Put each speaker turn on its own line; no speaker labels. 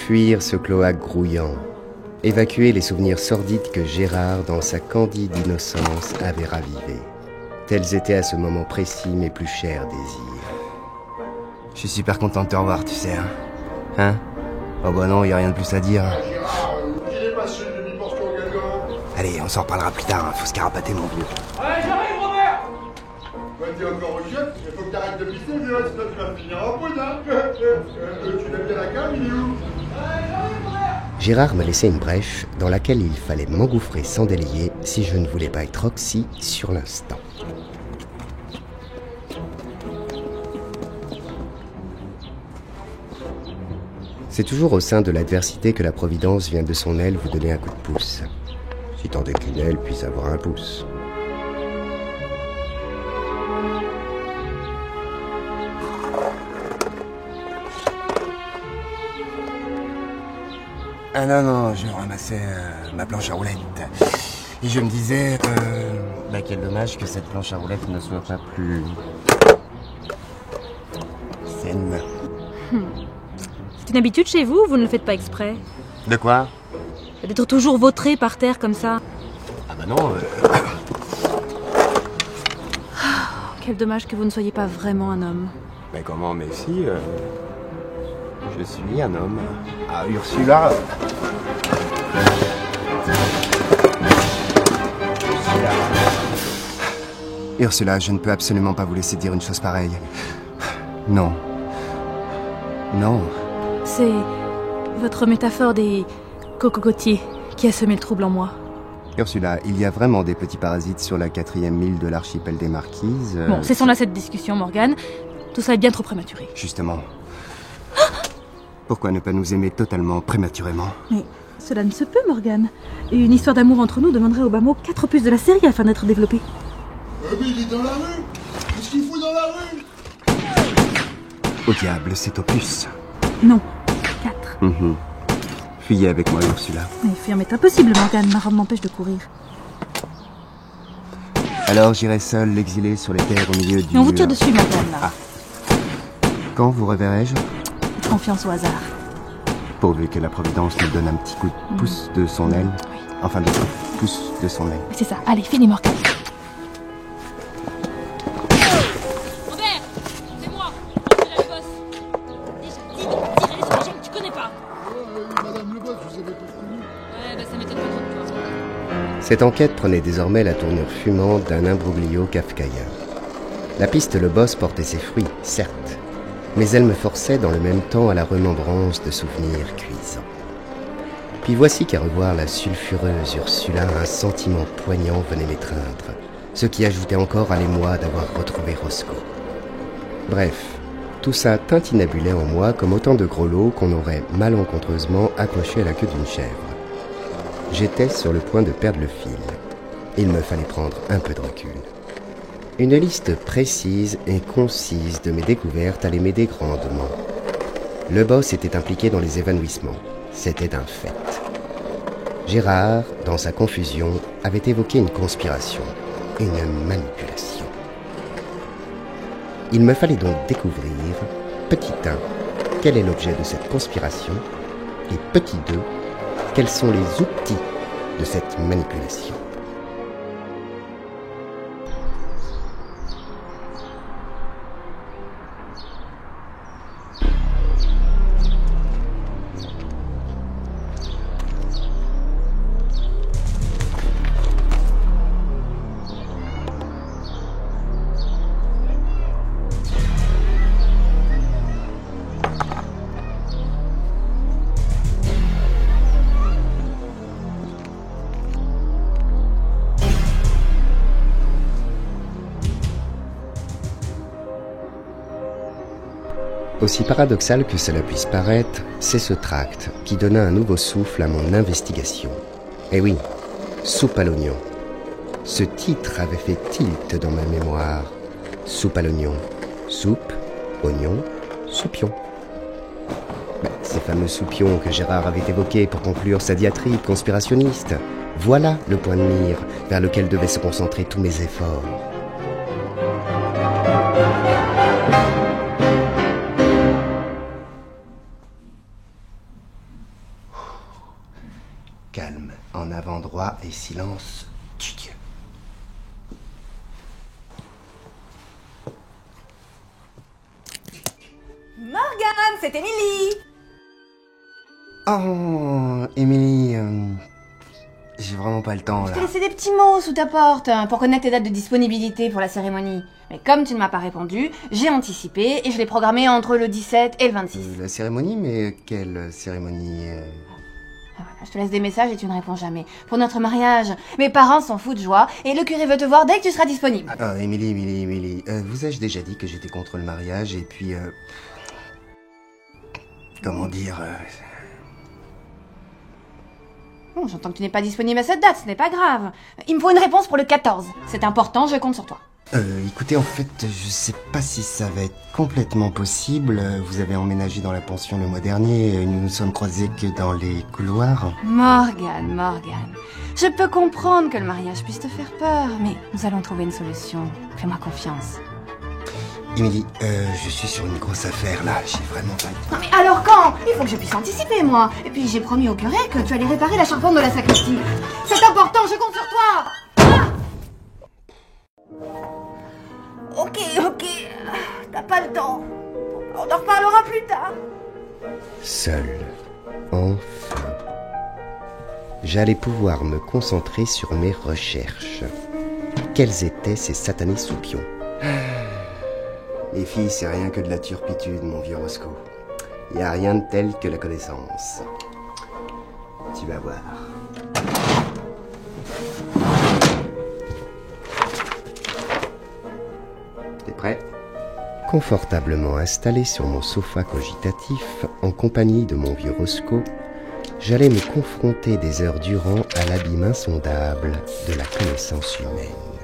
Fuir ce cloaque grouillant. Évacuer les souvenirs sordides que Gérard, dans sa candide innocence, avait ravivés. Tels étaient à ce moment précis mes plus chers désirs.
Je suis super content de te revoir, tu sais, Hein? Oh bah non, y a rien de plus à dire. Allez, on s'en reparlera plus tard, faut se carapater, mon vieux.
Allez, j'arrive, Robert! T'es encore au chef, il faut que t'arrêtes de pisser, sinon tu vas finir en poudre, Tu l'aimes bien la cave, il est où? Allez, j'arrive, Robert!
Gérard me laissait une brèche dans laquelle il fallait m'engouffrer sans délayer si je ne voulais pas être Roxy sur l'instant. C'est toujours au sein de l'adversité que la Providence vient de son aile vous donner un coup de pouce. Si tant est qu'une aile puisse avoir un pouce.
Ah non, je ramassais ma planche à roulettes. Et je me disais... quel dommage que cette planche à roulettes ne soit pas plus... saine.
C'est une habitude chez vous, vous ne le faites pas exprès?
De quoi?
D'être toujours vautré par terre comme ça.
Ah bah non...
Quel dommage que vous ne soyez pas vraiment un homme.
Mais comment, mais si... je suis un homme. Ah, Ursula... Ursula, je ne peux absolument pas vous laisser dire une chose pareille. Non. Non.
C'est votre métaphore des cocotiers qui a semé le trouble en moi.
Ursula, il y a vraiment des petits parasites sur la 4e île de l'archipel des Marquises.
Bon, cessons là cette discussion, Morgane. Tout ça est bien trop prématuré.
Justement. Pourquoi ne pas nous aimer totalement prématurément?
Mais cela ne se peut, Morgane. Une histoire d'amour entre nous demanderait au bas mot 4 opus de la série afin d'être développée.
Mais il est dans la rue! Qu'est-ce qu'il fout dans la rue?
Au diable, cet opus.
Non, 4.
Fuyez avec moi, Ursula.
Mais fuir m'est impossible, Morgane. Ma robe m'empêche de courir.
Alors j'irai seul l'exiler sur les terres au milieu du...
Et on vous tire dessus, Morgane, là.
Quand vous reverrai-je?
Confiance au hasard.
Pourvu que la Providence nous donne un petit coup de pouce de son aile.
Oui.
Enfin, de pouce de son aile.
C'est ça. Allez, finis, Morgane.
Robert, c'est moi. Je suis la boss. Déjà dit de tirer sur les gens que tu connais pas.
Madame le boss, vous avez pas connu.
Ouais, ça m'étonne pas trop de toi.
Cette enquête prenait désormais la tournure fumante d'un imbroglio kafkaïen. La piste Le Boss portait ses fruits, certes, mais elle me forçait dans le même temps à la remembrance de souvenirs cuisants. Puis voici qu'à revoir la sulfureuse Ursula, un sentiment poignant venait m'étreindre, ce qui ajoutait encore à l'émoi d'avoir retrouvé Roscoe. Bref, tout ça tintinabulait en moi comme autant de grelots qu'on aurait malencontreusement accrochés à la queue d'une chèvre. J'étais sur le point de perdre le fil. Il me fallait prendre un peu de recul. Une liste précise et concise de mes découvertes allait m'aider grandement. Le boss était impliqué dans les évanouissements. C'était un fait. Gérard, dans sa confusion, avait évoqué une conspiration, une manipulation. Il me fallait donc découvrir, petit 1, quel est l'objet de cette conspiration, et petit 2, quels sont les outils de cette manipulation. Aussi paradoxal que cela puisse paraître, c'est ce tract qui donna un nouveau souffle à mon investigation. Eh oui, Soupe à l'oignon. Ce titre avait fait tilt dans ma mémoire. Soupe à l'oignon. Soupe, oignon, soupion. Ces fameux soupions que Gérard avait évoqués pour conclure sa diatribe conspirationniste. Voilà le point de mire vers lequel devaient se concentrer tous mes efforts. calme, en avant droit et silence du Dieu.
Morgane, c'est Émilie.
Oh, Émilie, j'ai vraiment pas le temps là.
Je t'ai laissé des petits mots sous ta porte pour connaître tes dates de disponibilité pour la cérémonie. Mais comme tu ne m'as pas répondu, j'ai anticipé et je l'ai programmé entre le 17 et le 26.
La cérémonie, mais quelle cérémonie
Voilà, je te laisse des messages et tu ne réponds jamais. Pour notre mariage, mes parents s'en foutent de joie et le curé veut te voir dès que tu seras disponible.
Ah, Émilie, vous ai-je déjà dit que j'étais contre le mariage et puis... comment dire
Bon, j'entends que tu n'es pas disponible à cette date, ce n'est pas grave. Il me faut une réponse pour le 14. C'est important, je compte sur toi.
Écoutez, en fait, je sais pas si ça va être complètement possible. Vous avez emménagé dans la pension le mois dernier, nous nous sommes croisés que dans les couloirs.
Morgane, je peux comprendre que le mariage puisse te faire peur, mais nous allons trouver une solution. Fais-moi confiance.
Émilie, je suis sur une grosse affaire là, j'ai vraiment pas...
Non mais alors quand? Il faut que je puisse anticiper, moi. Et puis j'ai promis au curé que tu allais réparer la charpente de la sacristie. C'est important, je compte sur toi. Ok, t'as pas le temps. On en reparlera plus tard.
Seul, enfin, j'allais pouvoir me concentrer sur mes recherches. Quels étaient ces satanés sous-pions? Les filles, c'est rien que de la turpitude, mon vieux Roscoe. Y a rien de tel que la connaissance. Tu vas voir. T'es prêt? Confortablement installé sur mon sofa cogitatif, en compagnie de mon vieux Roscoe, j'allais me confronter des heures durant à l'abîme insondable de la connaissance humaine.